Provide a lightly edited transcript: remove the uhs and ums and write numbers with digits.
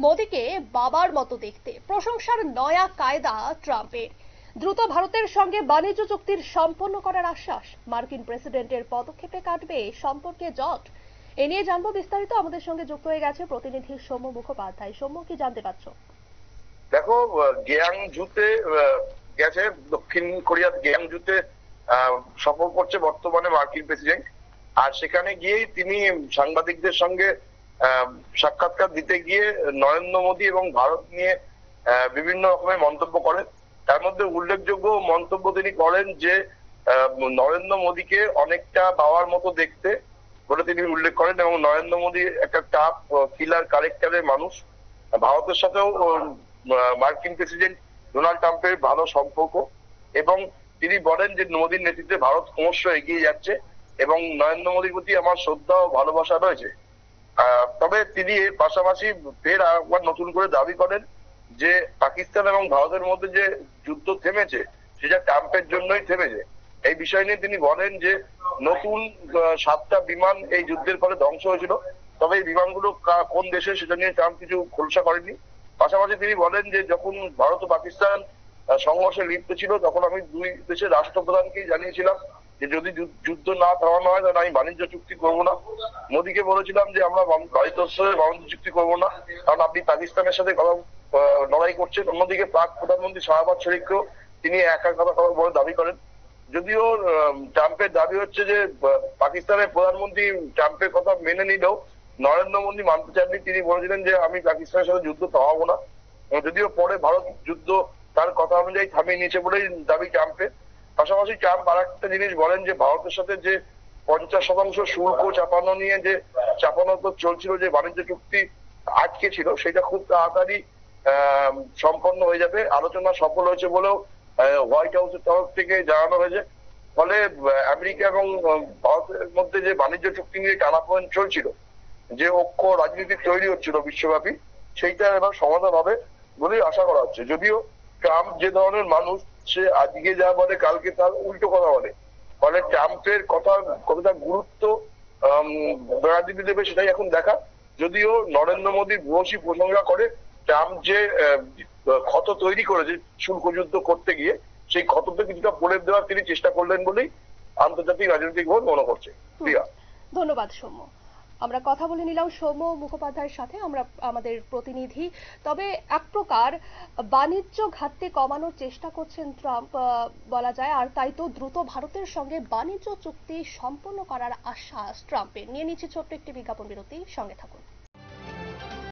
মোদীকে বাবার মতো দেখতে, প্রশংসার নয়া কায়দা ট্রাম্পের। দ্রুত ভারতের সঙ্গে বাণিজ্য চুক্তির সম্পন্ন করার আশ্বাস, মার্কিন প্রেসিডেন্টের পদক্ষেপে কাটবে সম্পর্কে জট। এ নিয়ে জানবো বিস্তারিত। আমাদের সঙ্গে যুক্ত হয়ে গেছে প্রতিনিধি সৌম্য মুখোপাধ্যায়। সৌম্য, কি জানতে পারছো? দেখো, গ্যাংজুতে গেছে, দক্ষিণ কোরিয়ার গ্যাংজুতে সফর করছে বর্তমানে মার্কিন প্রেসিডেন্ট। আর সেখানে গিয়েই তিনি সাংবাদিকদের সঙ্গে সাক্ষাৎকার দিতে গিয়ে নরেন্দ্র মোদী এবং ভারত নিয়ে বিভিন্ন রকমের মন্তব্য করেন। তার মধ্যে উল্লেখযোগ্য মন্তব্য তিনি করেন যে নরেন্দ্র মোদীকে অনেকটা বাবার মতো দেখতে বলে তিনি উল্লেখ করেন, এবং নরেন্দ্র মোদী একটা টাফ কিলার ক্যারেক্টারের মানুষ। ভারতের সাথেও মার্কিন প্রেসিডেন্ট ডোনাল্ড ট্রাম্পের ভালো সম্পর্ক, এবং তিনি বলেন যে মোদীর নেতৃত্বে ভারত ক্রমশ এগিয়ে যাচ্ছে এবং নরেন্দ্র মোদীর প্রতি আমার শ্রদ্ধা ও ভালোবাসা রয়েছে। তবে তিনি এর পাশাপাশি ফের একবার নতুন করে দাবি করেন যে পাকিস্তান এবং ভারতের মধ্যে যে যুদ্ধ থেমেছে সেটা ট্রাম্পের জন্যই থেমেছে। এই বিষয় নিয়ে তিনি বলেন যে নতুন 7টা বিমান এই যুদ্ধের ফলে ধ্বংস হয়েছিল, তবে এই বিমানগুলো কোন দেশে সেটা নিয়ে ট্রাম্প কিছু খোলসা করেনি। পাশাপাশি তিনি বলেন যে যখন ভারত ও পাকিস্তান সংঘর্ষে লিপ্ত ছিল তখন আমি দুই দেশের রাষ্ট্রপ্রধানকেই জানিয়েছিলাম যে যদি যুদ্ধ না থামানো হয় তাহলে আমি বাণিজ্য চুক্তি করবো না। মোদীকে বলেছিলাম যে আমরা বাণিজ্য চুক্তি করবো না, কারণ আপনি পাকিস্তানের সাথে লড়াই করছেন। অন্যদিকে পাক প্রধানমন্ত্রী শাহবাজ শরীফকেও তিনি একা কথা বলে দাবি করেন। যদিও ট্রাম্পের দাবি হচ্ছে যে পাকিস্তানের প্রধানমন্ত্রী ট্রাম্পের কথা মেনে নিলেও নরেন্দ্র মোদী মানতে চাননি। তিনি বলেছিলেন যে আমি পাকিস্তানের সাথে যুদ্ধ থামাবো না। যদিও পরে ভারত যুদ্ধ তার কথা অনুযায়ী থামিয়ে নিয়েছে বলেই দাবি ট্রাম্পের। পাশাপাশি ট্রাম্প আর একটা জিনিস বলেন যে ভারতের সাথে যে 50% শুল্ক চাপানো নিয়ে যে চাপানো চলছিল, যে বাণিজ্য চুক্তি আটকে ছিল, সেটা খুব তাড়াতাড়ি সম্পন্ন হয়ে যাবে। আলোচনা সফল হয়েছে বলেও হোয়াইট হাউসের তরফ থেকে জানানো হয়েছে। ফলে আমেরিকা এবং ভারতের মধ্যে যে বাণিজ্য চুক্তি নিয়ে টানাপোড়েন চলছিল, যে ঐক্য রাজনীতি তৈরি হচ্ছিল বিশ্বব্যাপী, সেইটা এবার সমাধান হবে বলেই আশা করা হচ্ছে। যদিও ট্রাম্প যে ধরনের মানুষ, সে আজকে যা বলে কালকে তার উল্টো কথা বলে, ফলে ট্রাম্পের কথা কতটা গুরুত্ব রাজনীতি দেবে সেটাই এখন দেখা। যদিও নরেন্দ্র মোদী ভূয়সী প্রশংসা করে ট্রাম্প যে ক্ষত তৈরি করেছে শুল্ক যুদ্ধ করতে গিয়ে, সেই ক্ষতটা কিছুটা প্রলেপ দেওয়ার তিনি চেষ্টা করলেন বলেই আন্তর্জাতিক রাজনৈতিক মহল মনে করছে। প্রিয়া, ধন্যবাদ সৌম্য। আমরা কথা বলে নিলাম সৌম্য মুখোপাধ্যায়ের সাথে, আমরা আমাদের প্রতিনিধি। তবে এক প্রকার বাণিজ্য ঘাটতি কমানোর চেষ্টা করছেন ট্রাম্প বলা যায়, আর তাই তো দ্রুত ভারতের সঙ্গে বাণিজ্য চুক্তি সম্পন্ন করার আশ্বাস ট্রাম্পের। নিয়ে নিচ্ছে ছোট্ট একটি বিজ্ঞাপন বিরতি, সঙ্গে থাকুন।